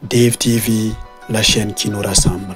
Dave TV, la chaîne qui nous rassemble.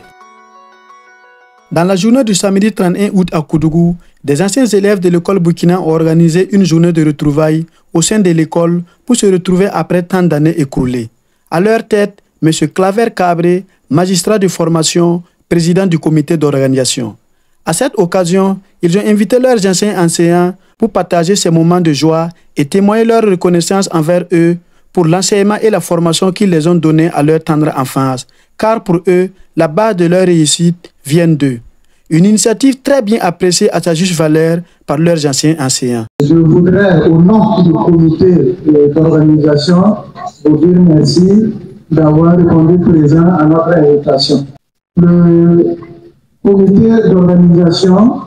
Dans la journée du samedi 31 août à Koudougou, des anciens élèves de l'école Burkina ont organisé une journée de retrouvailles au sein de l'école pour se retrouver après tant d'années écoulées. À leur tête, M. Claver Cabré, magistrat de formation, président du comité d'organisation. À cette occasion, ils ont invité leurs anciens enseignants pour partager ces moments de joie et témoigner leur reconnaissance envers eux pour l'enseignement et la formation qu'ils les ont donnés à leur tendre enfance, car pour eux, la base de leur réussite vient d'eux. Une initiative très bien appréciée à sa juste valeur par leurs anciens enseignants. Je voudrais, au nom du comité d'organisation, vous dire merci d'avoir répondu présent à notre invitation. Le comité d'organisation,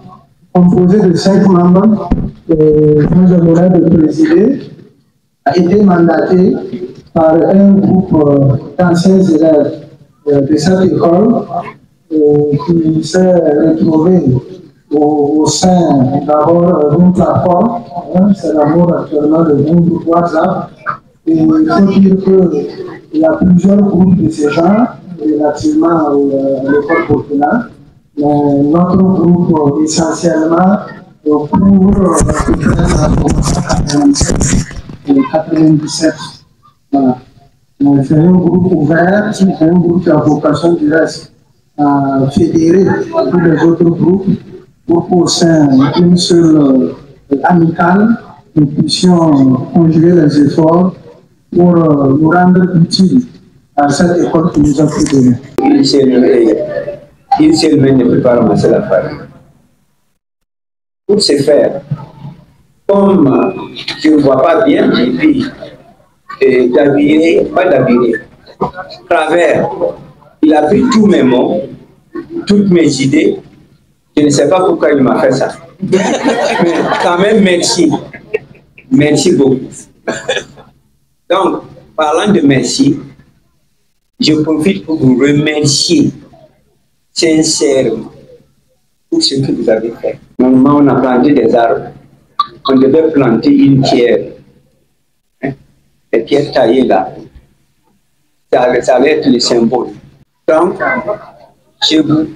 composé de 5 membres, dont j'ai l'honneur de présider, a été mandaté par un groupe d'anciens élèves de cette école qui s'est retrouvé au sein d'abord d'une plateforme, c'est l'amour actuellement de groupe WhatsApp. Et il faut dire qu'il y a plusieurs groupes de ces gens relativement à l'école Burkina. Mais notre groupe essentiellement pour la 97. Voilà. C'est un groupe ouvert, c'est un groupe qui a vocation du reste à fédérer tous les autres groupes pour qu'au sein d'une seule amicale, nous puissions conjuguer les efforts pour nous rendre utiles à cette école qui nous a fait donner. Il seul ne peut pas ramasser l'affaire. Pour ce faire, comme je ne vois pas bien, j'ai dit d'habiller, pas d'habiller. Travers, il a pris tous mes mots, toutes mes idées. Je ne sais pas pourquoi il m'a fait ça. Mais quand même, merci. Merci beaucoup. Donc, parlant de merci, je profite pour vous remercier sincèrement pour ce que vous avez fait. Normalement, on a planté des arbres. On devait planter une pierre. Les pierres taillées là. Ça allait être le symbole. Donc, je vous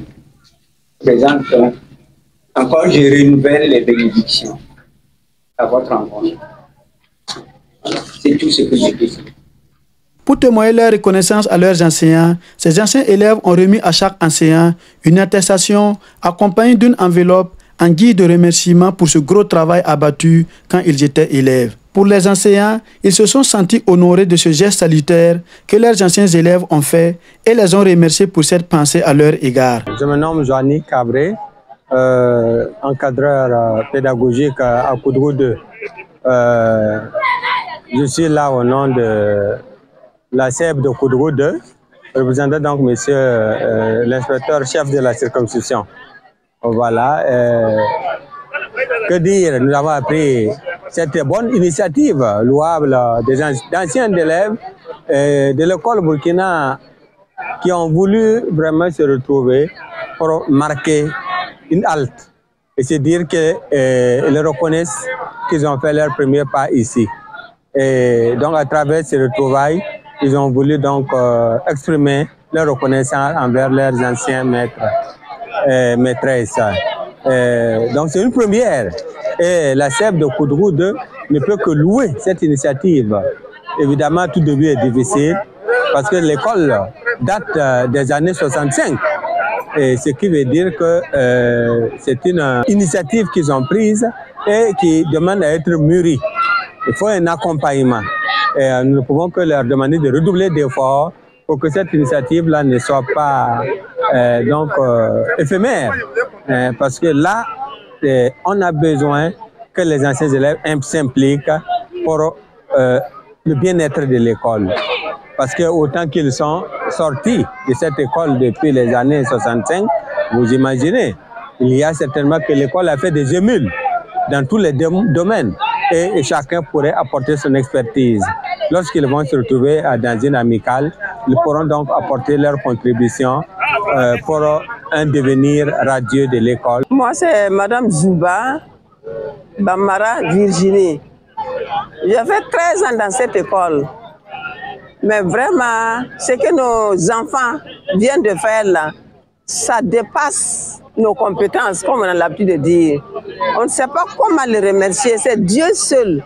présente encore, je renouvelle les bénédictions à votre rencontre. C'est tout ce que je dis. Pour témoigner leur reconnaissance à leurs enseignants, ces anciens élèves ont remis à chaque enseignant une attestation accompagnée d'une enveloppe en guise de remerciement pour ce gros travail abattu quand ils étaient élèves. Pour les enseignants, ils se sont sentis honorés de ce geste salutaire que leurs anciens élèves ont fait et les ont remerciés pour cette pensée à leur égard. Je me nomme Joanny Cabré, encadreur pédagogique à Koudougou 2. Je suis là au nom de la CEP de Koudougou 2, représentant donc monsieur l'inspecteur chef de la circonscription. Voilà. Que dire, nous avons appris cette bonne initiative louable d'anciens élèves de l'école Burkina qui ont voulu vraiment se retrouver pour marquer une halte et se dire qu'ils reconnaissent qu'ils ont fait leur premier pas ici. Et donc à travers ces retrouvailles, ils ont voulu donc exprimer leur reconnaissance envers leurs anciens maîtres et maîtresses. Donc c'est une première. Et la CEP de Koudougou 2 ne peut que louer cette initiative. Évidemment, tout début est difficile parce que l'école date des années 65. Et ce qui veut dire que c'est une initiative qu'ils ont prise et qui demande à être mûrie. Il faut un accompagnement. Et nous ne pouvons que leur demander de redoubler d'efforts pour que cette initiative-là ne soit pas éphémère. Parce que là, on a besoin que les anciens élèves s'impliquent pour le bien-être de l'école. Parce que autant qu'ils sont sortis de cette école depuis les années 65, vous imaginez, il y a certainement que l'école a fait des émules dans tous les domaines et chacun pourrait apporter son expertise. Lorsqu'ils vont se retrouver dans une amicale, ils pourront donc apporter leur contribution pour un devenir radieux de l'école. Moi, c'est Madame Zouba Bamara Virginie. J'ai fait 13 ans dans cette école. Mais vraiment, ce que nos enfants viennent de faire là, ça dépasse nos compétences, comme on a l'habitude de dire. On ne sait pas comment les remercier. C'est Dieu seul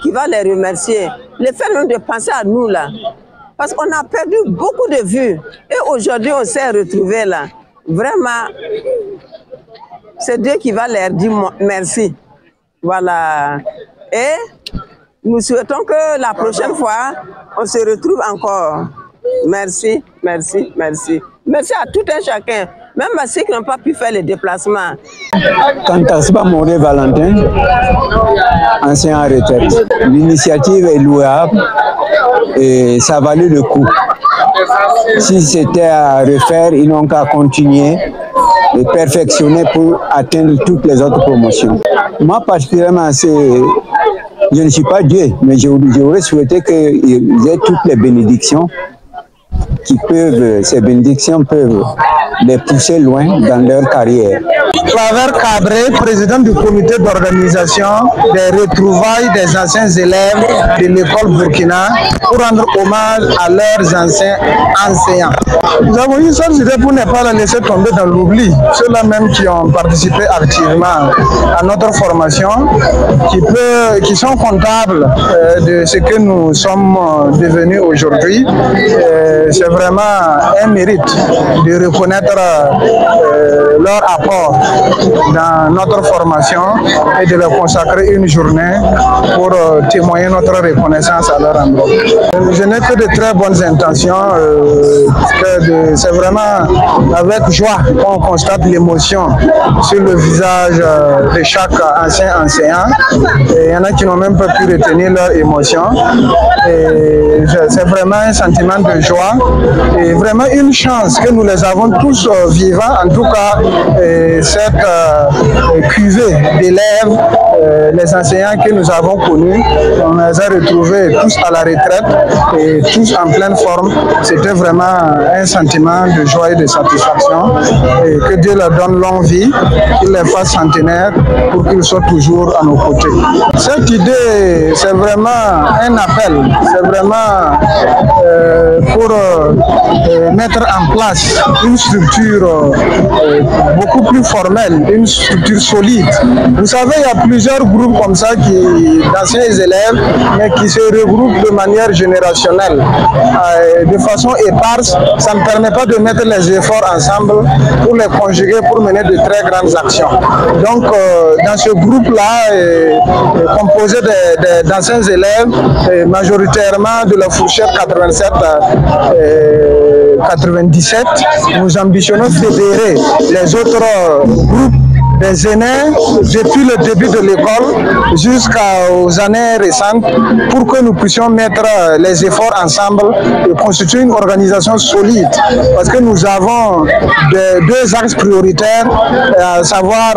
qui va les remercier. Les faire même de penser à nous là. Parce qu'on a perdu beaucoup de vues. Et aujourd'hui, on s'est retrouvés là. Vraiment, c'est Dieu qui va leur dire merci. Voilà. Et nous souhaitons que la prochaine fois, on se retrouve encore. Merci, merci, merci. Merci à tout un chacun, même à ceux qui n'ont pas pu faire les déplacements. Quant à Sba Moré Valentin, ancien en retraite, l'initiative est louable et ça valait le coup. Si c'était à refaire, ils n'ont qu'à continuer et perfectionner pour atteindre toutes les autres promotions. Moi, particulièrement, je ne suis pas Dieu, mais j'aurais souhaité qu'ils aient toutes les bénédictions ces bénédictions peuvent les pousser loin dans leur carrière. Claver Cabré, président du comité d'organisation des retrouvailles des anciens élèves de l'école Burkina, pour rendre hommage à leurs anciens enseignants. Nous avons eu ça, c'était pour ne pas la laisser tomber dans l'oubli. Ceux-là même qui ont participé activement à notre formation, qui sont comptables de ce que nous sommes devenus aujourd'hui. C'est vraiment un mérite de reconnaître leur apport dans notre formation et de leur consacrer une journée pour témoigner notre reconnaissance à leur endroit. Je n'ai que de très bonnes intentions, c'est vraiment avec joie qu'on constate l'émotion sur le visage de chaque ancien enseignant. Et il y en a qui n'ont même pas pu retenir leur émotion. C'est vraiment un sentiment de joie et vraiment une chance que nous les avons tous vivants, en tout cas cette cuvée d'élèves, les enseignants que nous avons connus, on les a retrouvés tous à la retraite et tous en pleine forme. C'était vraiment un sentiment de joie et de satisfaction et que Dieu leur donne longue vie, qu'il les fasse centenaires pour qu'ils soient toujours à nos côtés. Cette idée, c'est vraiment un appel, c'est vraiment pour mettre en place une structure beaucoup plus formelle, une structure solide. Vous savez, il y a plusieurs groupes comme ça d'anciens élèves, mais qui se regroupent de manière générationnelle. De façon éparse, ça ne permet pas de mettre les efforts ensemble pour les conjuguer, pour mener de très grandes actions. Donc, dans ce groupe-là, composé d'anciens élèves, majoritairement de la fourchette 87-97, nous ambitionnons fédérer les autres groupes des aînés depuis le début de l'école jusqu'aux années récentes pour que nous puissions mettre les efforts ensemble et constituer une organisation solide. Parce que nous avons deux axes prioritaires, à savoir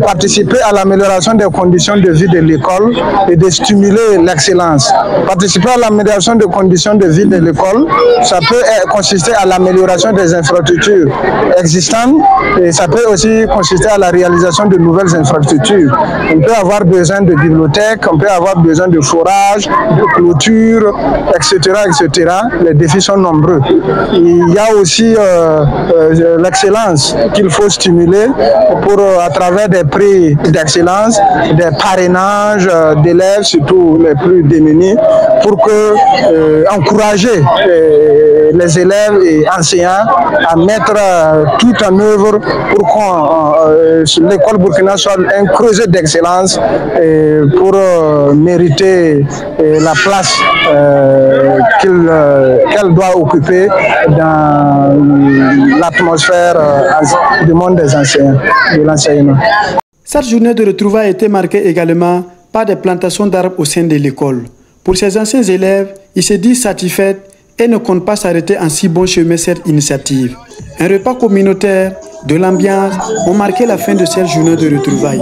participer à l'amélioration des conditions de vie de l'école et de stimuler l'excellence. Participer à l'amélioration des conditions de vie de l'école, ça peut consister à l'amélioration des infrastructures existantes et ça peut aussi consister à la réalisation de nouvelles infrastructures. On peut avoir besoin de bibliothèques, on peut avoir besoin de forages, de clôtures, etc., etc. Les défis sont nombreux. Il y a aussi l'excellence qu'il faut stimuler à travers des prix d'excellence, des parrainages d'élèves, surtout les plus démunis, pour encourager les élèves et enseignants à mettre tout en œuvre pour que l'école Burkina soit un creuset d'excellence pour mériter la place qu'elle doit occuper dans l'atmosphère du monde des enseignants, de l'enseignement. Cette journée de retrouvailles a été marquée également par des plantations d'arbres au sein de l'école. Pour ces anciens élèves, ils se disent satisfaits et ne comptent pas s'arrêter en si bon chemin cette initiative. Un repas communautaire, de l'ambiance ont marqué la fin de cette journée de retrouvailles.